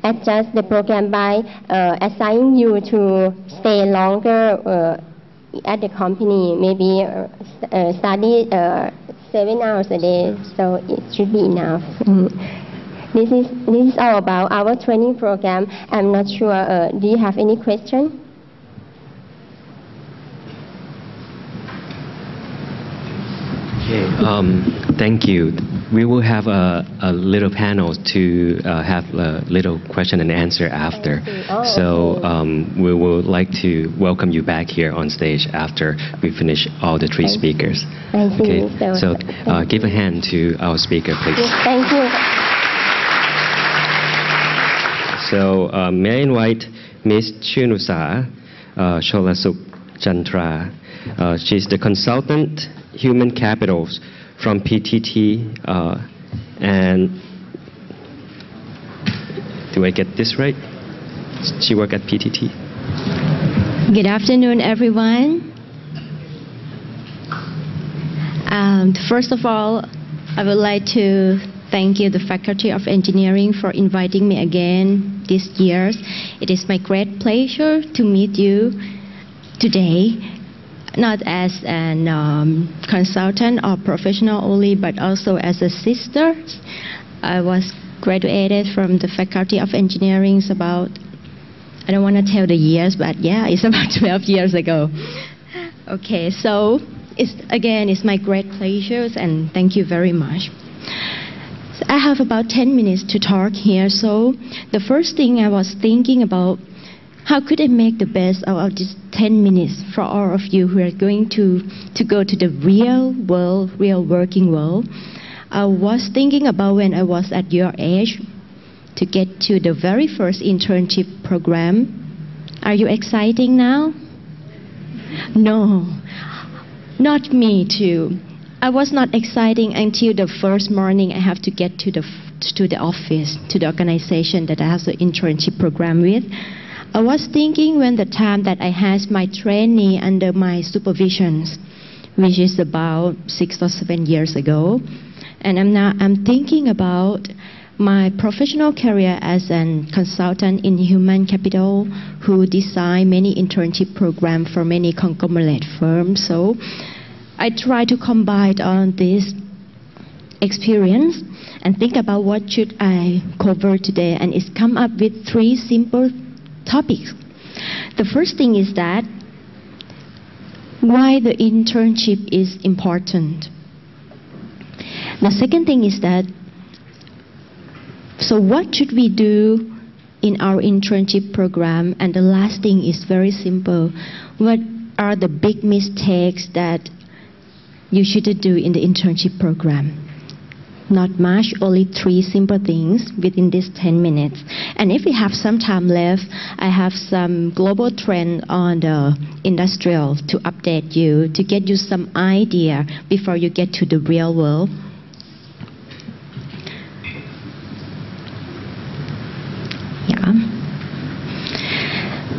adjust the program by assigning you to stay longer at the company, maybe study 7 hours a day, so it should be enough. This is all about our training program. I'm not sure. Do you have any question? Okay. Thank you. We will have a little panel to have a little question and answer after. So we would like to welcome you back here on stage after we finish all the three speakers. I see. Okay. So give a hand to our speaker, please. Yes, thank you. So may I invite Ms. Chunusa Cholasuk Chantra. She's the consultant human capital from PTT, and do I get this right? She worked at PTT. Good afternoon, everyone. First of all, I would like to thank you, the Faculty of Engineering, for inviting me again this year. It is my great pleasure to meet you today, not as an consultant or professional only, but also as a sister. I was graduated from the Faculty of Engineering about, I don't want to tell the years, but yeah, it's about 12 years ago. Okay, so it's my great pleasure, and thank you very much. So I have about 10 minutes to talk here. So the first thing I was thinking about, how could I make the best out of this 10 minutes for all of you who are going to go to the real world, real working world? I was thinking about when I was at your age to get to the very first internship program. Are you excited now? No, not me too. I was not excited until the first morning I have to get to the office, to the organization that I have the internship program with. I was thinking when the time that I had my trainee under my supervisions, which is about 6 or 7 years ago, and I'm thinking about my professional career as a consultant in human capital who design many internship programs for many conglomerate firms. So I try to combine on this experience and think about what should I cover today, and it's come up with 3 simple topics. The first thing is that why the internship is important. The second thing is that, so what should we do in our internship program? And the last thing is very simple. What are the big mistakes that you shouldn't do in the internship program? Not much, only 3 simple things within these 10 minutes. And if we have some time left, I have some global trend on the industrial to update you, to get you some idea before you get to the real world.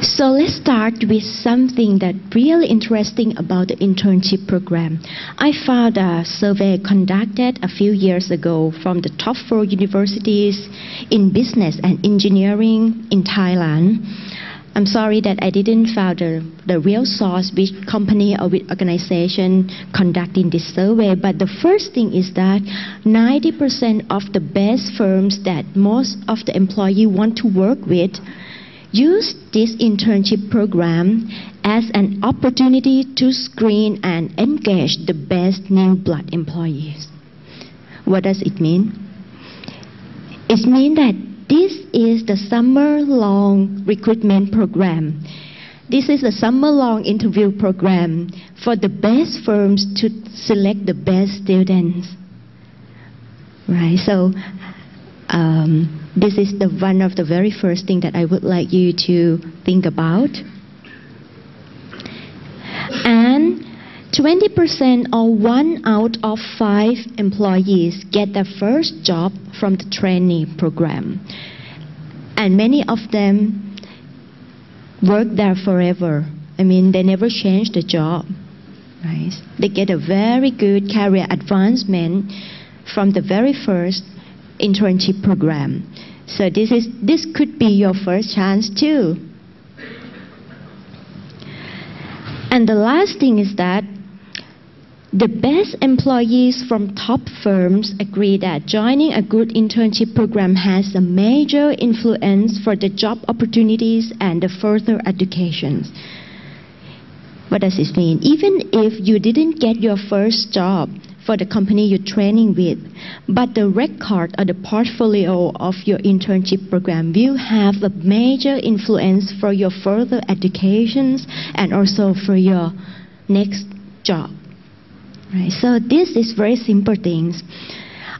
So let's start with something that's really interesting about the internship program. I found a survey conducted a few years ago from the top 4 universities in business and engineering in Thailand. I'm sorry that I didn't find the real source, which company or which organization conducting this survey, but the first thing is that 90% of the best firms that most of the employees want to work with use this internship program as an opportunity to screen and engage the best new blood employees. What does it mean? It means that this is the summer-long recruitment program. This is a summer-long interview program for the best firms to select the best students. Right, so this is one of the very first thing that I would like you to think about. And 20% or 1 out of 5 employees get their first job from the trainee program. And many of them work there forever. I mean, they never change the job. Right? They get a very good career advancement from the very first internship program. So this could be your first chance too. And the last thing is that the best employees from top firms agree that joining a good internship program has a major influence for the job opportunities and the further educations. What does this mean? Even if you didn't get your first job for the company you're training with, but the record or the portfolio of your internship program will have a major influence for your further educations and also for your next job. Right? So this is very simple things.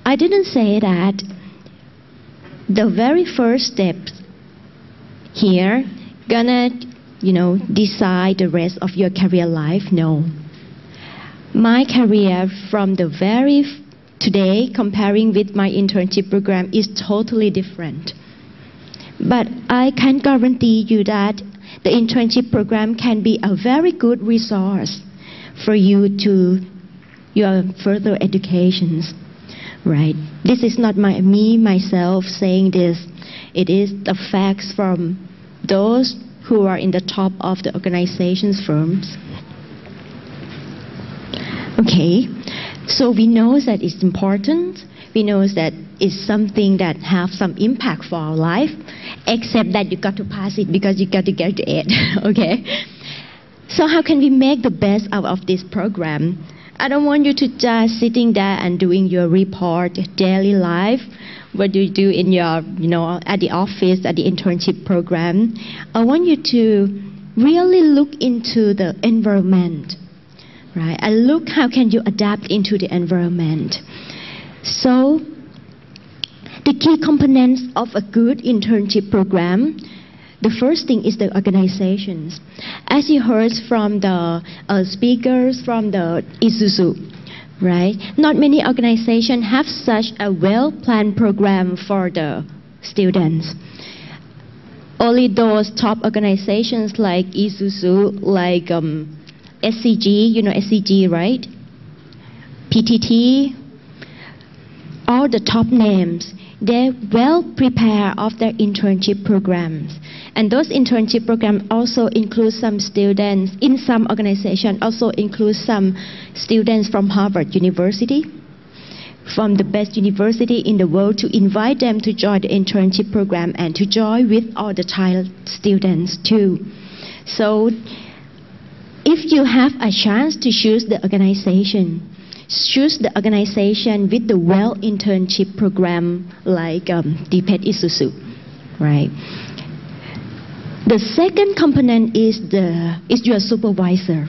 I didn't say that the very first steps here gonna, decide the rest of your career life. No. My career from the very today comparing with my internship program is totally different. But I can guarantee you that the internship program can be a very good resource for you to your further educations, right? This is not myself saying this. It is the facts from those who are in the top of the organization's firms. Okay, so we know that it's important. We know that it's something that has some impact for our life, except that you got to pass it because you got to graduate, okay? So how can we make the best out of this program? I don't want you to just sitting there and doing your report, daily life, what do you do in your, at the office, at the internship program. I want you to really look into the environment, right? And look how can you adapt into the environment. So the key components of a good internship program, the first thing is the organizations. As you heard from the speakers from the ISE, right? Not many organizations have such a well-planned program for the students. Only those top organizations like ISE, like SCG, SCG, right? PTT, all the top names, they're well prepared of their internship programs. And those internship programs also include some students, in some organizations also include some students from Harvard University, from the best university in the world, to invite them to join the internship program and to join with all the child students too. So if you have a chance to choose the organization, choose the organization with the well internship program like DPET ISE, right? The second component is your supervisor.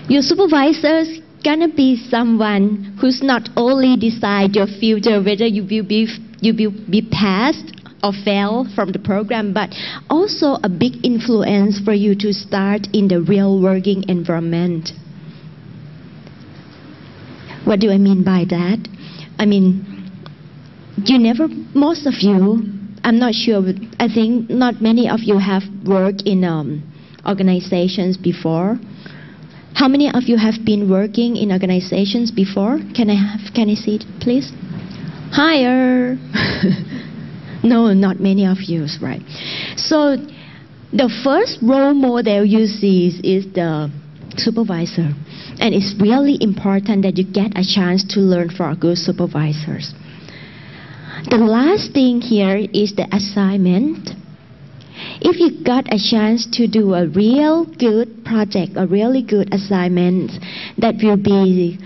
Your supervisor is gonna be someone who's not only decide your future, whether you will be passed or fail from the program, but also a big influence for you to start in the real working environment. What do I mean by that? I mean, most of you, I'm not sure, but I think not many of you have worked in organizations before. How many of you have been working in organizations before? Can I see it, please? Higher. No, not many of you, right? So the first role model you see is the supervisor. And it's really important that you get a chance to learn from good supervisors. The last thing here is the assignment. If you got a chance to do a real good project, a really good assignment, that will be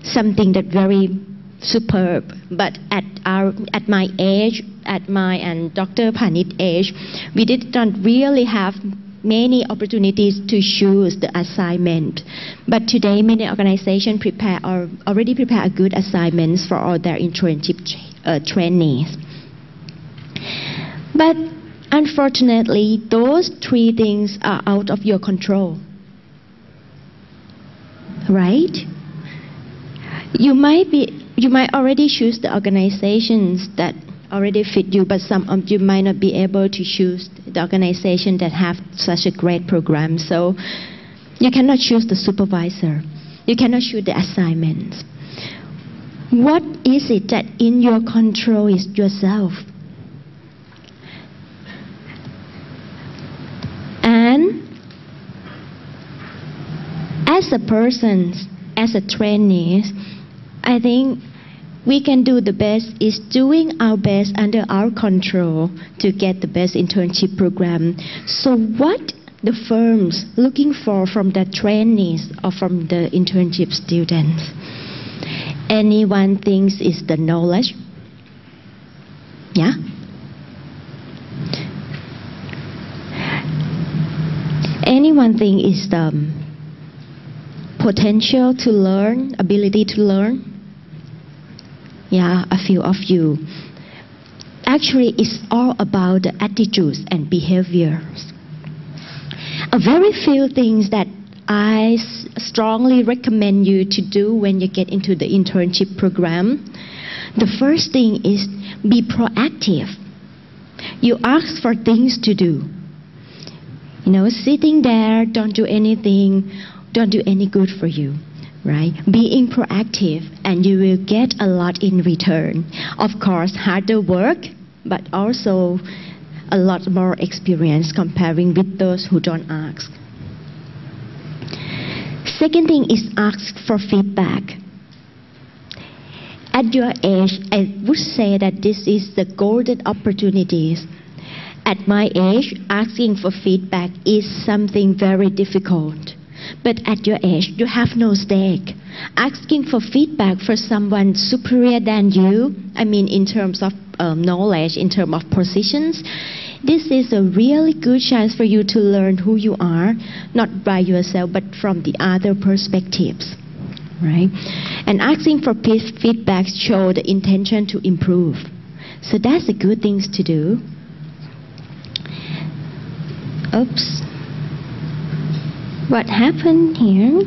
something that very superb. But at my age, at my and Dr. Panit's age, we didn't really have many opportunities to choose the assignment. But today, many organizations already prepare good assignments for all their internship trainees. But unfortunately, those three things are out of your control, right? You might already choose the organizations that already fit you, but some of you might not be able to choose the organization that have such a great program. So you cannot choose the supervisor. You cannot choose the assignments. What is it that in your control is yourself? And as a person, as a trainee, I think we can do the best is doing our best under our control to get the best internship program. So what the firms looking for from the trainees or from the internship students? Anyone thinks is the knowledge? Yeah? Anyone think is the potential to learn, ability to learn? Yeah, a few of you. Actually, it's all about the attitudes and behaviors. A very few things that I strongly recommend you to do when you get into the internship program. The first thing is be proactive. You ask for things to do. You know, sitting there, don't do anything, don't do any good for you, right? Being proactive, and you will get a lot in return. Of course, harder work, but also a lot more experience comparing with those who don't ask. Second thing is ask for feedback. At your age, I would say that this is the golden opportunities. At my age, asking for feedback is something very difficult. But at your age, you have no stake. Asking for feedback for someone superior than you, I mean in terms of knowledge, in terms of positions, this is a really good chance for you to learn who you are, not by yourself, but from the other perspectives, right? And asking for feedback shows the intention to improve. So that's a good thing to do. Oops. What happened here?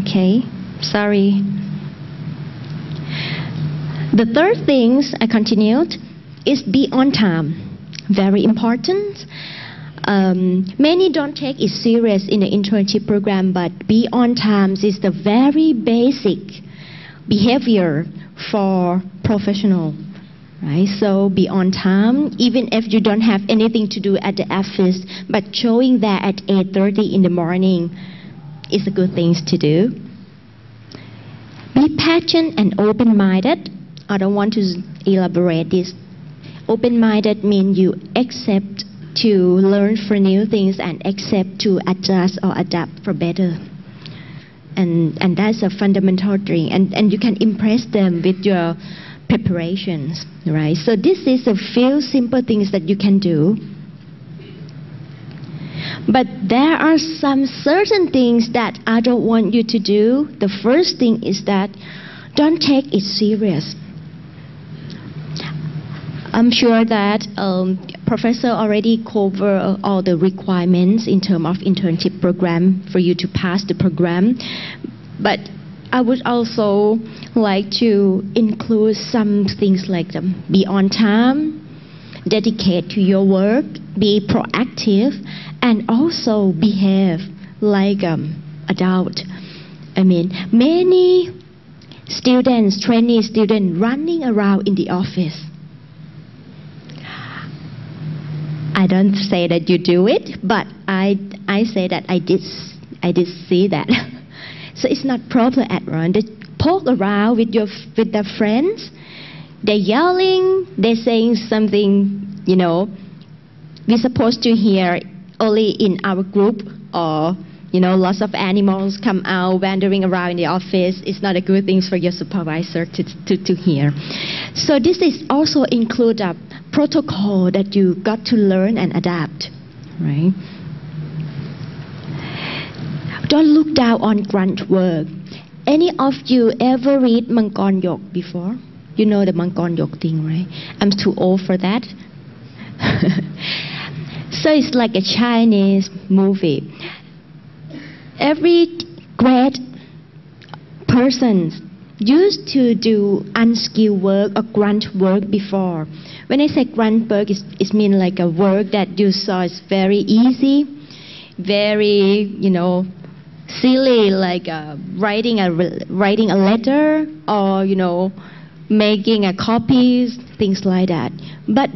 Okay, sorry. The third thing I continued is be on time. Very important. Many don't take it serious in the internship program, but be on time is the very basic behavior for professional, right? So be on time, even if you don't have anything to do at the office, but showing that at 8:30 in the morning is a good thing to do. Be patient and open-minded. I don't want to elaborate this. Open-minded means you accept to learn for new things and accept to adjust or adapt for better. And that's a fundamental thing. And you can impress them with your preparations, right? So this is a few simple things that you can do. But there are some certain things that I don't want you to do. The first thing is that don't take it serious. I'm sure that Professor already covered all the requirements in terms of internship program for you to pass the program. But I would also like to include some things like be on time, dedicate to your work, be proactive, and also behave like adult. I mean, many students, trainee students running around in the office. I don't say that you do it, but I say that I did see that. So it's not proper at all. They poke around with their friends. They're yelling. They're saying something, you know, we're supposed to hear only in our group, or you know, lots of animals come out wandering around in the office. It's not a good thing for your supervisor to hear. So this is also include a protocol that you got to learn and adapt, right? Don't look down on grunt work. Any of you ever read Mangon Yok before? You know the Mangon Yok thing, right? I'm too old for that. So it's like a Chinese movie. Every great person used to do unskilled work or grunt work before. When I say grunt work, it means like a work that you saw is very easy, very, you know, silly, like writing a letter, or, you know, making copies, things like that. But